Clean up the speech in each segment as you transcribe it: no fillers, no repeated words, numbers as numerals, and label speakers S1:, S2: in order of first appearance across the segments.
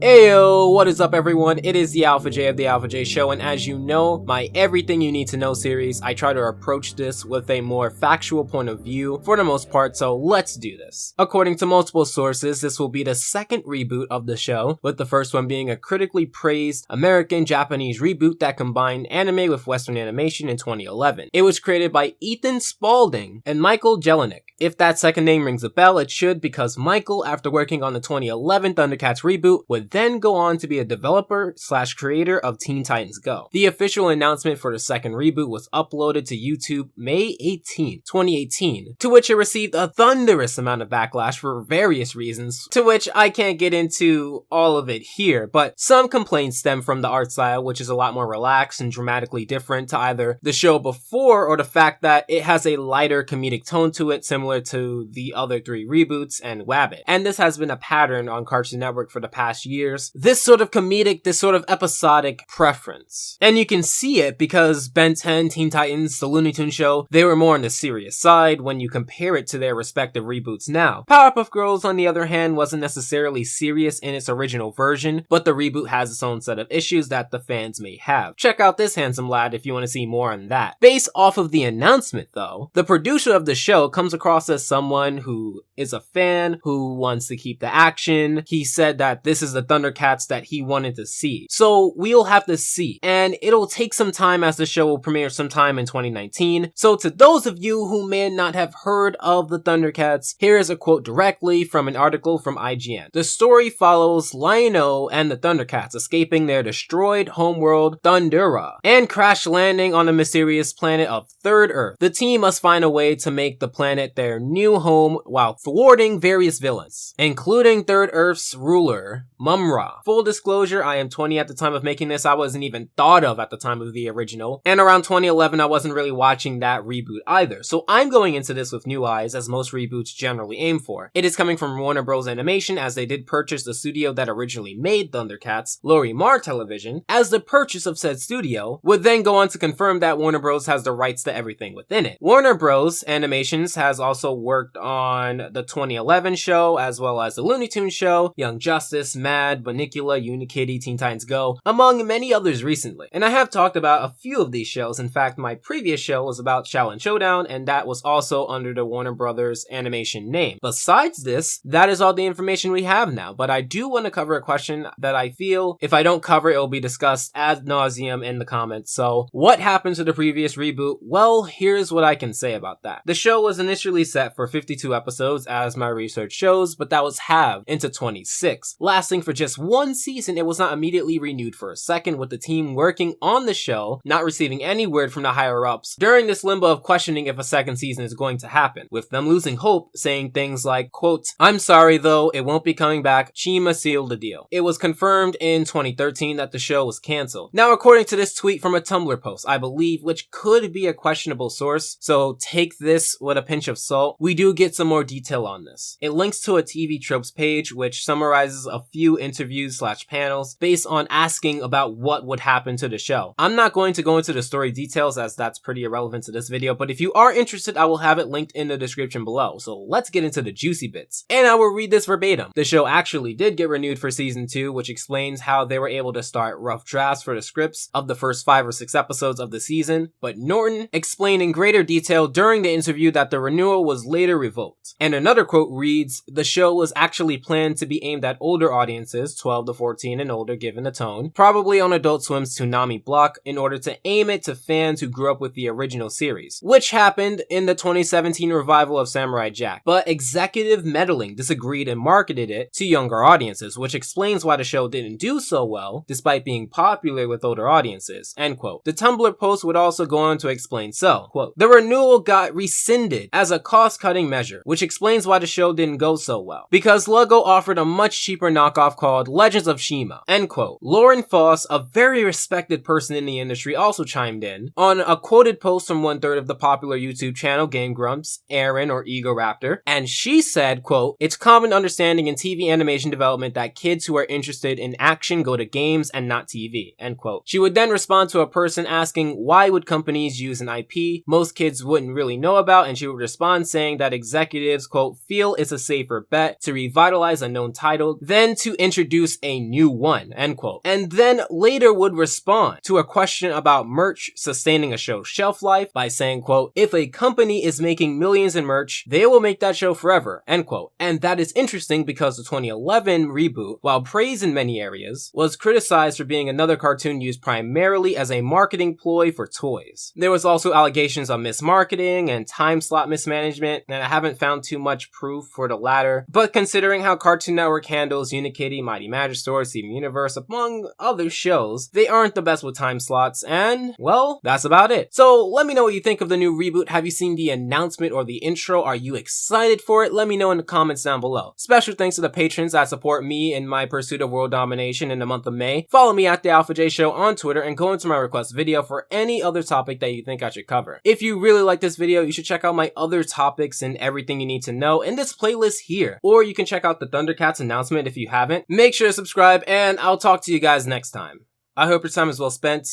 S1: Heyo, what is up everyone? It is the Alpha J of the Alpha J Show, and as you know, my Everything You Need to Know series, I try to approach this with a more factual point of view for the most part, so let's do this. According to multiple sources, this will be the second reboot of the show, with the first one being a critically praised American-Japanese reboot that combined anime with Western animation in 2011. It was created by Ethan Spalding and Michael Jelenic. If that second name rings a bell, it should, because Michael, after working on the 2011 Thundercats reboot, would then go on to be a developer/creator of Teen Titans Go. The official announcement for the second reboot was uploaded to YouTube May 18, 2018, to which it received a thunderous amount of backlash for various reasons, to which I can't get into all of it here, but some complaints stem from the art style, which is a lot more relaxed and dramatically different to either the show before or the fact that it has a lighter comedic tone to it, similar to the other three reboots and Wabbit. And this has been a pattern on Cartoon Network for the past years. This sort of comedic, this sort of episodic preference. And you can see it because Ben 10, Teen Titans, the Looney Tunes show, they were more on the serious side when you compare it to their respective reboots now. Powerpuff Girls, on the other hand, wasn't necessarily serious in its original version, but the reboot has its own set of issues that the fans may have. Check out this handsome lad if you want to see more on that. Based off of the announcement though, the producer of the show comes across as someone who is a fan, who wants to keep the action. He said that this is the Thundercats that he wanted to see. So we'll have to see. And it'll take some time as the show will premiere sometime in 2019. So to those of you who may not have heard of the Thundercats, here is a quote directly from an article from IGN. The story follows Lion-O and the Thundercats escaping their destroyed homeworld Thundera and crash landing on the mysterious planet of Third Earth. The team must find a way to make the planet their new home while thwarting various villains, including Third Earth's ruler, Mum-Ra. Full disclosure, I am 20 at the time of making this. I wasn't even thought of at the time of the original, and around 2011 I wasn't really watching that reboot either, so I'm going into this with new eyes, as most reboots generally aim for. It is coming from Warner Bros. Animation, as they did purchase the studio that originally made Thundercats, Lorimar Television, as the purchase of said studio would then go on to confirm that Warner Bros. Has the rights to everything within it. Warner Bros. Animations has also worked on the 2011 show, as well as the Looney Tunes show, Young Justice, Mad, Bunnicula, Unikitty, Teen Titans Go, among many others recently. And I have talked about a few of these shows. In fact, my previous show was about Shaolin Showdown, and that was also under the Warner Brothers Animation name. Besides this, that is all the information we have now, but I do want to cover a question that I feel if I don't cover it will be discussed ad nauseum in the comments. So, what happened to the previous reboot? Well, here's what I can say about that. The show was initially set for 52 episodes, as my research shows, but that was halved into 26. Lasting for just one season, it was not immediately renewed for a second, with the team working on the show, not receiving any word from the higher-ups during this limbo of questioning if a second season is going to happen, with them losing hope, saying things like, quote, "I'm sorry though, it won't be coming back, Chima sealed the deal." It was confirmed in 2013 that the show was cancelled. Now, according to this tweet from a Tumblr post, I believe, which could be a questionable source, so take this with a pinch of salt, we do get some more detail on this. It links to a TV Tropes page, which summarizes a few interviews/panels based on asking about what would happen to the show. I'm not going to go into the story details, as that's pretty irrelevant to this video, but if you are interested, I will have it linked in the description below. So let's get into the juicy bits. And I will read this verbatim. The show actually did get renewed for season 2, which explains how they were able to start rough drafts for the scripts of the first 5 or 6 episodes of the season, but Norton explained in greater detail during the interview that the renewal was later revoked. And another quote reads, "The show was actually planned to be aimed at older audiences, 12 to 14 and older given the tone, probably on Adult Swim's Toonami block, in order to aim it to fans who grew up with the original series," which happened in the 2017 revival of Samurai Jack. But executive meddling disagreed and marketed it to younger audiences, which explains why the show didn't do so well, despite being popular with older audiences, end quote. The Tumblr post would also go on to explain, so, quote, "The renewal got rescinded as a cost-cutting measure, which explains why the show didn't go so well, because Lego offered a much cheaper knockoff called Legends of Shima," end quote. Lauren Foss, a very respected person in the industry, also chimed in on a quoted post from 1/3 of the popular YouTube channel Game Grumps, Aaron or Ego Raptor, and she said, quote, "It's common understanding in TV animation development that kids who are interested in action go to games and not TV," end quote. She would then respond to a person asking why would companies use an IP most kids wouldn't really know about, and she would respond saying that executives, quote, "feel it's a safer bet to revitalize a known title than to introduce a new one, end quote. And then later would respond to a question about merch sustaining a show's shelf life by saying, quote, if a company is making millions in merch, they will make that show forever, end quote. And that is interesting because the 2011 reboot, while praised in many areas, was criticized for being another cartoon used primarily as a marketing ploy for toys. There was also allegations of mismarketing and time slot mismanagement, and I haven't found too much proof for the latter, but considering how Cartoon Network handles Unikitty, Mighty Magisaur, Steven Universe, among other shows, they aren't the best with time slots, and, well, that's about it. So let me know what you think of the new reboot. Have you seen the announcement or the intro? Are you excited for it? Let me know in the comments down below. Special thanks to the patrons that support me in my pursuit of world domination in the month of May. Follow me at The Alpha J Show on Twitter and go into my request video for any other topic that you think I should cover. If you really like this video, you should check out my other topics and everything you need to know in this playlist here. Or you can check out the Thundercats announcement if you haven't. Make sure to subscribe, and I'll talk to you guys next time. I hope your time is well spent,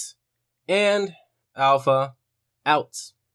S1: and Alpha out.